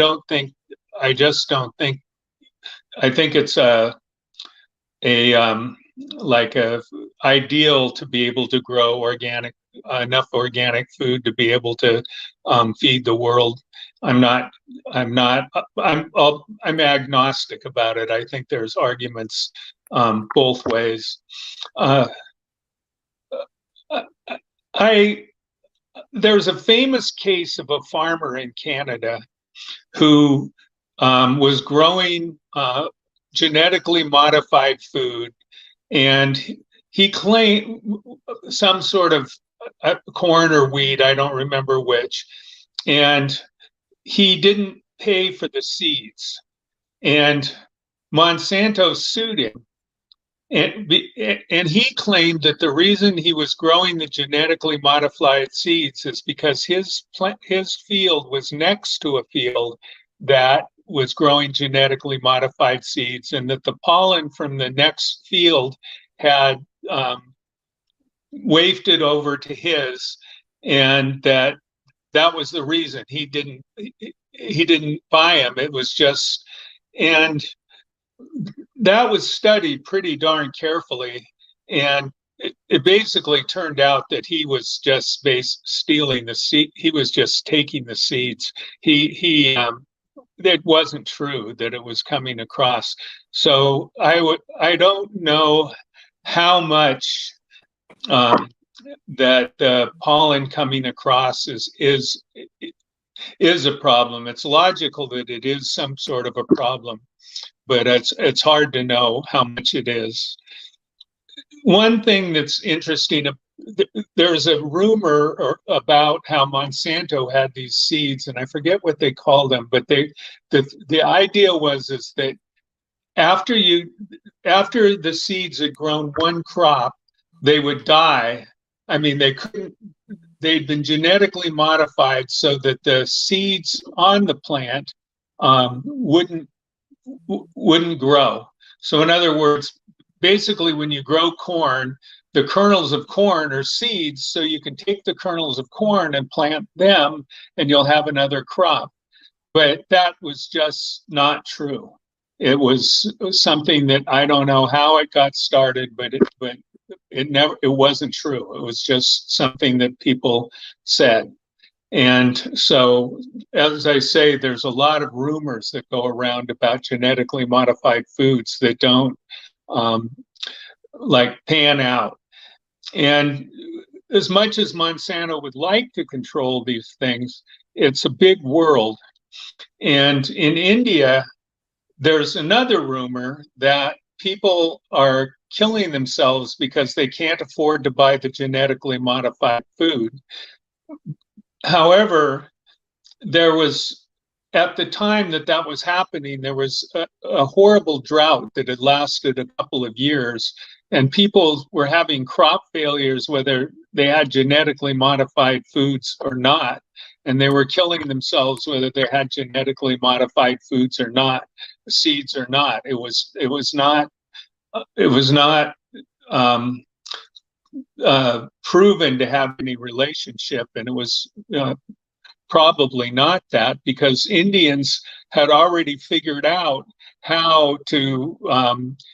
think it's like a ideal to be able to grow enough organic food to be able to feed the world. I'm agnostic about it. I think there's arguments both ways. There's a famous case of a farmer in Canada who was growing genetically modified food, and he claimed some sort of corn or wheat, I don't remember which, and he didn't pay for the seeds, and Monsanto sued him. And he claimed that the reason he was growing the genetically modified seeds is because his field was next to a field that was growing genetically modified seeds, and that the pollen from the next field had wafted over to his, and that was the reason he didn't buy him. It was just, and that was studied pretty darn carefully, and it basically turned out that he was just stealing the seed. He was just taking the seeds. It wasn't true that it was coming across. So I don't know how much that the pollen coming across is a problem. It's logical that it is some sort of a problem, but it's hard to know how much it is. One thing that's interesting, there's a rumor about how Monsanto had these seeds, and I forget what they called them, but the idea was that after the seeds had grown one crop, they would die. I mean, they'd been genetically modified so that the seeds on the plant wouldn't grow. So in other words, basically when you grow corn, the kernels of corn are seeds, so you can take the kernels of corn and plant them and you'll have another crop. But that was just not true. It was something that I don't know how it got started, but it wasn't true. It was just something that people said. And so, as I say, there's a lot of rumors that go around about genetically modified foods that don't pan out. And as much as Monsanto would like to control these things, it's a big world. And in India, there's another rumor that people are killing themselves because they can't afford to buy the genetically modified food. However, there was, at the time that was happening, there was a horrible drought that had lasted a couple of years, and people were having crop failures whether they had genetically modified foods or not, and they were killing themselves whether they had genetically modified foods or not, seeds or not. It was not proven to have any relationship, and it was probably not that, because Indians had already figured out how to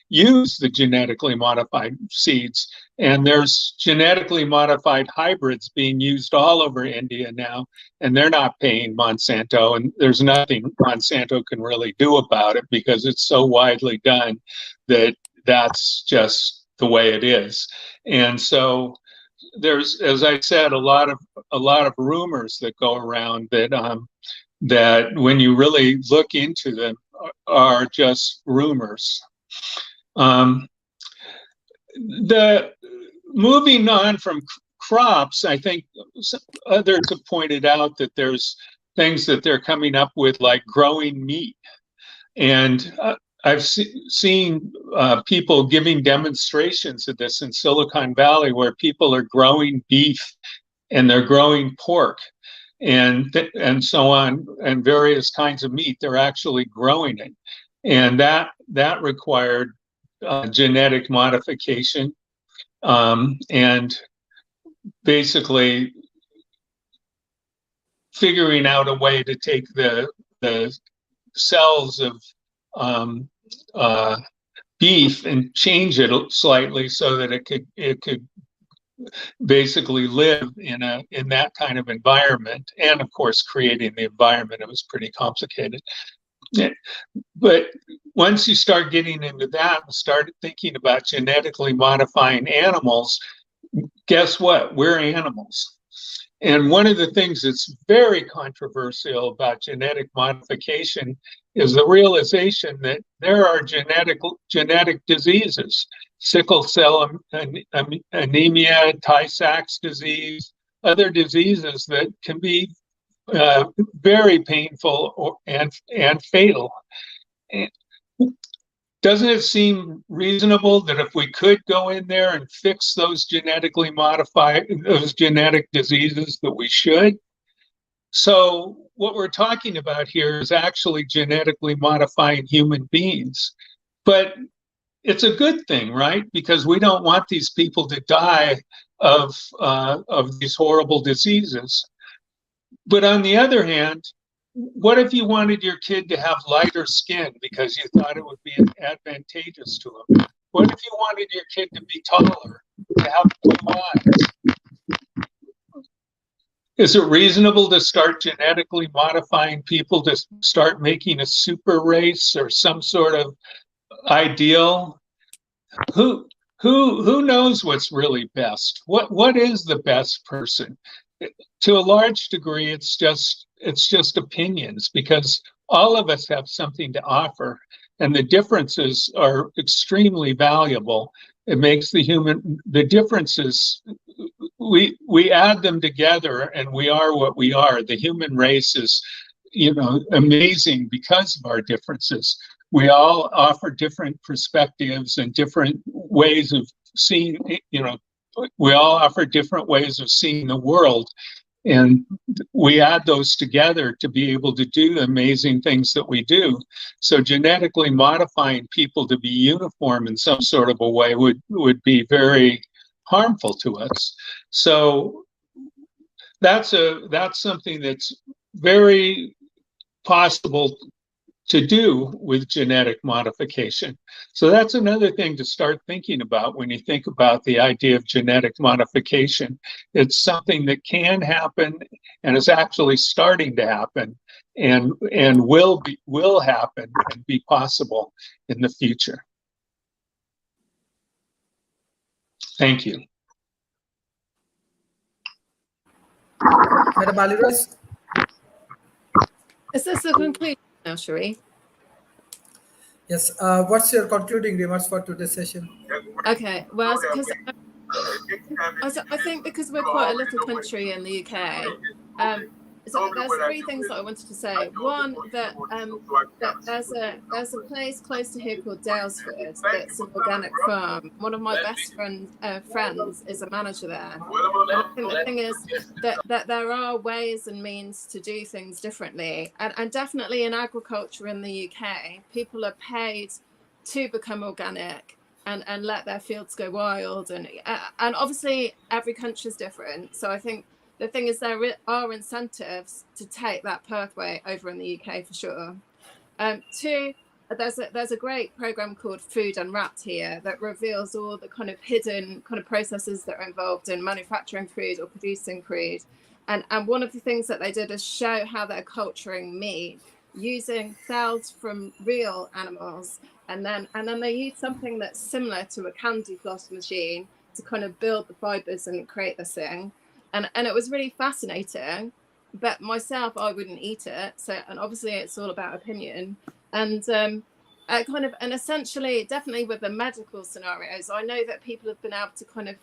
use the genetically modified seeds, and there's genetically modified hybrids being used all over India now, and they're not paying Monsanto, and there's nothing Monsanto can really do about it because it's so widely done that that's just the way it is. And so as I said, a lot of rumors that go around that when you really look into them are just rumors. The moving on from crops, I think others have pointed out that there's things that they're coming up with, like growing meat. And I've seen people giving demonstrations of this in Silicon Valley, where people are growing beef and they're growing pork and so on, and various kinds of meat. They're actually growing it, and that required genetic modification, and basically figuring out a way to take the cells of beef and change it slightly so that it could basically live in that kind of environment. And of course, creating the environment, it was pretty complicated. But once you start getting into that and start thinking about genetically modifying animals, guess what? We're animals. And one of the things that's very controversial about genetic modification is the realization that there are genetic diseases, sickle cell anemia, Tay-Sachs disease, other diseases that can be very painful and fatal. Doesn't it seem reasonable that if we could go in there and fix those genetic diseases, that we should? So what we're talking about here is actually genetically modifying human beings. But it's a good thing, right? Because we don't want these people to die of these horrible diseases. But on the other hand, what if you wanted your kid to have lighter skin because you thought it would be advantageous to him? What if you wanted your kid to be taller, to have blue eyes? Is it reasonable to start genetically modifying people to start making a super race or some sort of ideal? Who knows what's really best? What is the best person? To a large degree, it's just opinions, because all of us have something to offer, and the differences are extremely valuable. It makes the differences, we add them together and we are what we are. The human race is, amazing because of our differences. We all offer different perspectives and different ways of seeing, we all offer different ways of seeing the world. And we add those together to be able to do the amazing things that we do. So genetically modifying people to be uniform in some sort of a way would be very harmful to us. So that's something that's very possible to do with genetic modification. So that's another thing to start thinking about when you think about the idea of genetic modification. It's something that can happen and is actually starting to happen and will happen and be possible in the future. Thank you. Madam Ali-Rice? Is this a conclusion now, Sharif? Yes. What's your concluding remarks for today's session? Okay. Well, because I think because we're quite a little country in the UK, so there's three things that I wanted to say. One, that there's a place close to here called Dalesford that's an organic farm. One of my best friends is a manager there. And I think the thing is that there are ways and means to do things differently, and definitely in agriculture in the UK, people are paid to become organic and let their fields go wild, and obviously every country is different. So I think the thing is there are incentives to take that pathway over in the UK for sure. Two, there's a great program called Food Unwrapped here that reveals all the kind of hidden kind of processes that are involved in manufacturing food or producing food. And one of the things that they did is show how they're culturing meat using cells from real animals, and then they use something that's similar to a candy floss machine to kind of build the fibers and create this thing. And it was really fascinating. But myself, I wouldn't eat it. So, and obviously it's all about opinion. And and essentially, definitely with the medical scenarios, I know that people have been able to kind of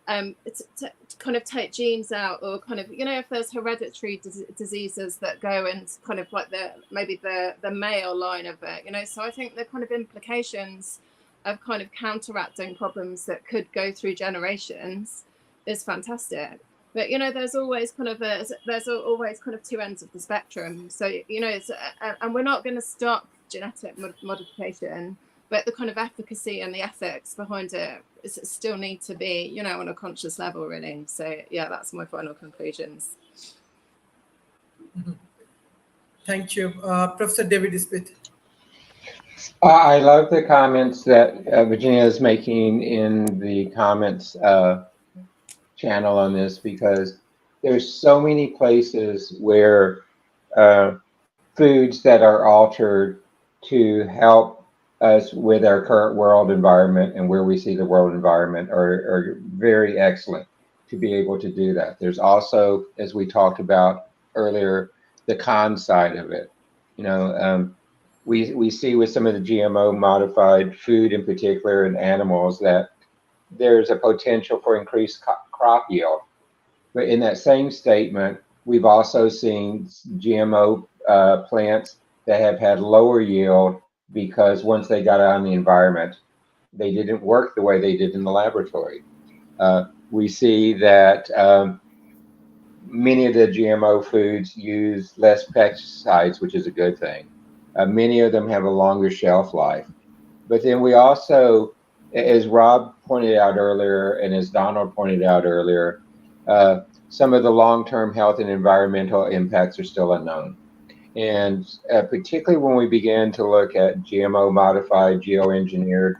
to kind of take genes out, or kind of, if there's hereditary diseases that go into kind of like maybe the male line of it, so I think the kind of implications of kind of counteracting problems that could go through generations is fantastic. But there's always kind of two ends of the spectrum. So and we're not going to stop genetic modification, but the kind of efficacy and the ethics behind it still need to be, on a conscious level, really. So yeah, that's my final conclusions. Mm-hmm. Thank you, Professor David Smith. I love the comments that Virginia is making in the comments channel on this, because there's so many places where foods that are altered to help us with our current world environment and where we see the world environment are very excellent to be able to do that. There's also, as we talked about earlier, the con side of it. We see with some of the GMO modified food in particular, and animals, that there's a potential for increased crop yield. But in that same statement, we've also seen GMO plants that have had lower yield because once they got out in the environment, they didn't work the way they did in the laboratory. We see that many of the GMO foods use less pesticides, which is a good thing. Many of them have a longer shelf life. But then we also, as Rob pointed out earlier, and as Donald pointed out earlier, some of the long-term health and environmental impacts are still unknown. And particularly when we begin to look at GMO modified, geoengineered,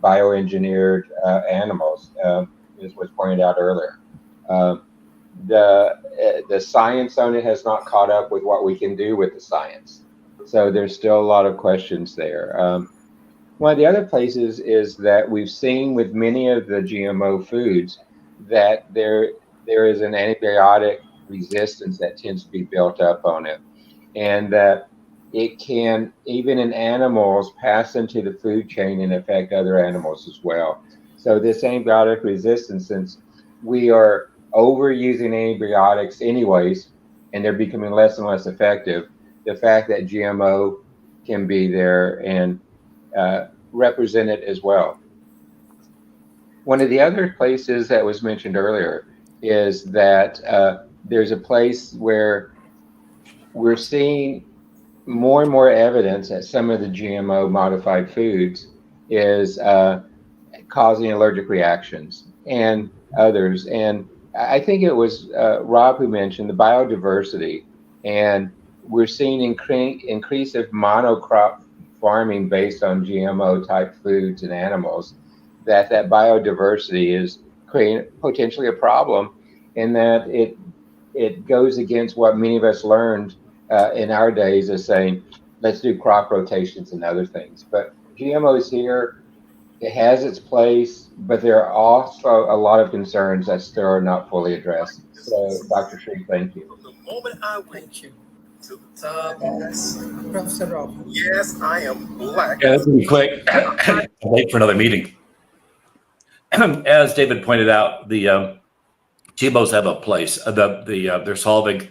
bioengineered animals, as was pointed out earlier. The science on it has not caught up with what we can do with the science. So there's still a lot of questions there. One of the other places is that we've seen with many of the GMO foods that there is an antibiotic resistance that tends to be built up on it, and that it can, even in animals, pass into the food chain and affect other animals as well. So this antibiotic resistance, since we are overusing antibiotics anyways, and they're becoming less and less effective, the fact that GMO can be there and represent it as well. One of the other places that was mentioned earlier is that there's a place where we're seeing more and more evidence that some of the GMO modified foods is causing allergic reactions and others. And I think it was Rob who mentioned the biodiversity, and we're seeing increase of monocrop farming based on GMO type foods and animals, that biodiversity is creating potentially a problem, in that it goes against what many of us learned in our days as saying, let's do crop rotations and other things. But GMOs here, it has its place, but there are also a lot of concerns that still are not fully addressed. So, Dr. Sharif, thank you. Thank you. Professor Rob. Yes, I am black. Yeah, this will be quick. I'm late for another meeting. As David pointed out, the GMOs have a place. They're solving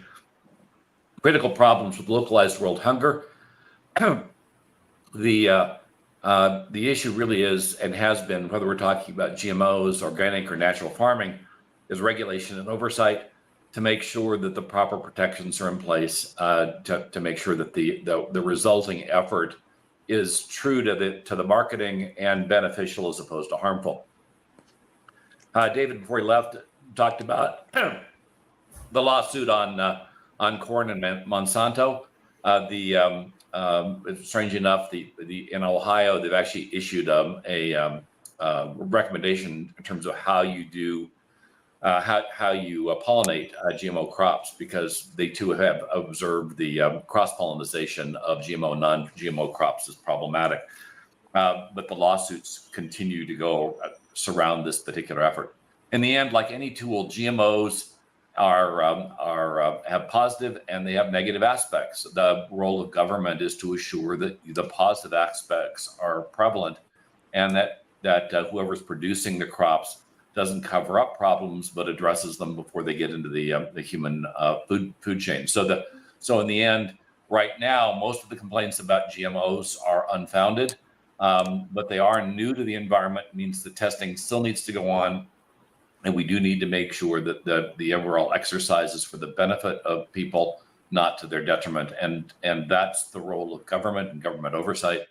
critical problems with localized world hunger. The issue really is, and has been, whether we're talking about GMOs, organic or natural farming, is regulation and oversight to make sure that the proper protections are in place to make sure that the resulting effort is true to the marketing and beneficial as opposed to harmful. David, before he left, talked about the lawsuit on corn and Monsanto. Strange enough, in Ohio, they've actually issued a recommendation in terms of how you do how you pollinate GMO crops, because they too have observed the cross-pollination of GMO, non-GMO crops is problematic. But the lawsuits continue to go surround this particular effort. in the end, like any tool, GMOs have positive and they have negative aspects. The role of government is to assure that the positive aspects are prevalent, and that whoever's producing the crops doesn't cover up problems but addresses them before they get into the human food chain. So in the end, right now, most of the complaints about GMOs are unfounded, but they are new to the environment. Means the testing still needs to go on. And we do need to make sure that the overall exercise is for the benefit of people, not to their detriment. And that's the role of government and government oversight.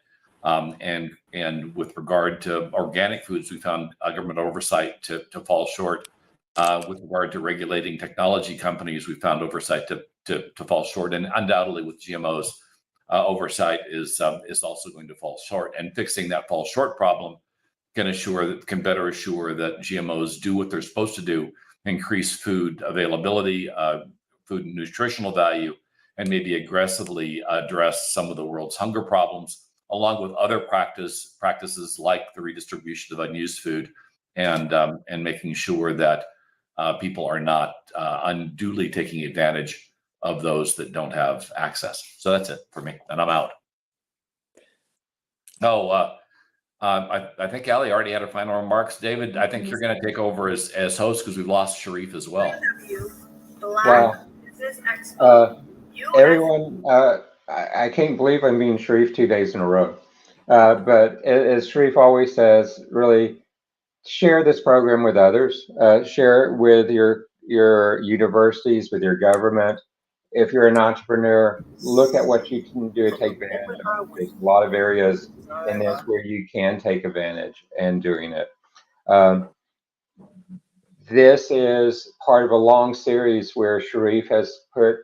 And with regard to organic foods, we found government oversight to fall short. With regard to regulating technology companies, we found oversight to fall short. And undoubtedly with GMOs, oversight is also going to fall short. And fixing that fall short problem can better assure that GMOs do what they're supposed to do: increase food availability, food nutritional value, and maybe aggressively address some of the world's hunger problems, along with other practices like the redistribution of unused food, and making sure that people are not unduly taking advantage of those that don't have access. So that's it for me, and I'm out. I think Ali already had her final remarks. David, I think you're going to take over as host because we've lost Sharif as well. Well, everyone, I can't believe I'm being Sharif 2 days in a row. But as Sharif always says, really share this program with others. Share it with your universities, with your government. If you're an entrepreneur, look at what you can do to take advantage of it. There's a lot of areas in this where you can take advantage and doing it. This is part of a long series where Sharif has put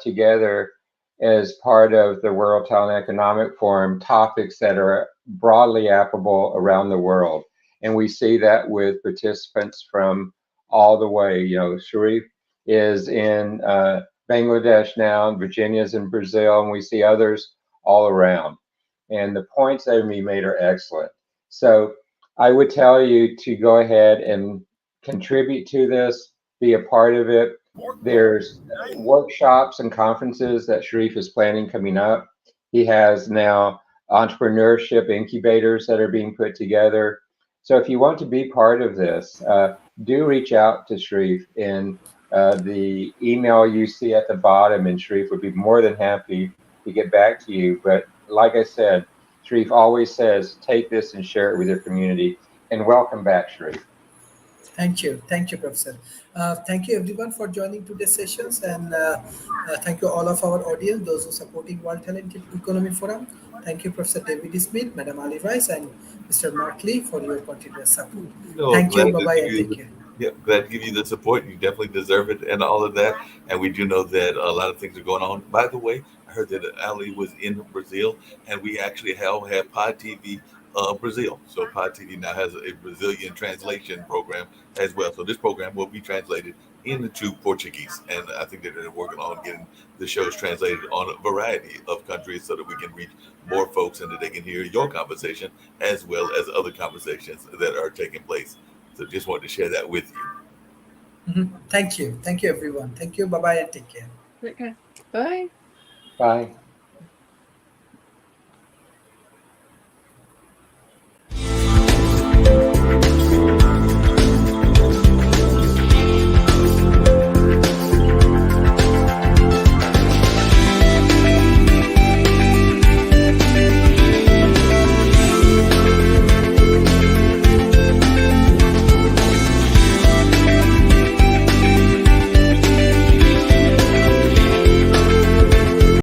together, as part of the World Talent Economic Forum, topics that are broadly applicable around the world. And we see that with participants from all the way. Sharif is in Bangladesh now, and Virginia's in Brazil, and we see others all around. And the points that are being made are excellent. So I would tell you to go ahead and contribute to this, be a part of it. There's workshops and conferences that Sharif is planning coming up. He has now entrepreneurship incubators that are being put together. So if you want to be part of this, do reach out to Sharif in the email you see at the bottom, and Sharif would be more than happy to get back to you. But like I said, Sharif always says, take this and share it with your community. And welcome back, Sharif. Thank you, Professor. Thank you everyone for joining today's sessions, and thank you all of our audience, those who are supporting World Talent Economy Forum. Thank you, Professor David Smith, Madam Ali Rice, and Mr. Mark Lee for your continuous support. Thank you, bye-bye, and take care. Yeah, glad to give you the support. You definitely deserve it and all of that. And we do know that a lot of things are going on. By the way, I heard that Ali was in Brazil, and we actually have Pod TV Brazil. So Pod TV now has a Brazilian translation program as well. So this program will be translated into Portuguese. And I think that they're working on getting the shows translated on a variety of countries so that we can reach more folks and that they can hear your conversation as well as other conversations that are taking place. So just wanted to share that with you. Mm-hmm. Thank you, everyone. Thank you, bye-bye, and take care. Okay, bye. Bye.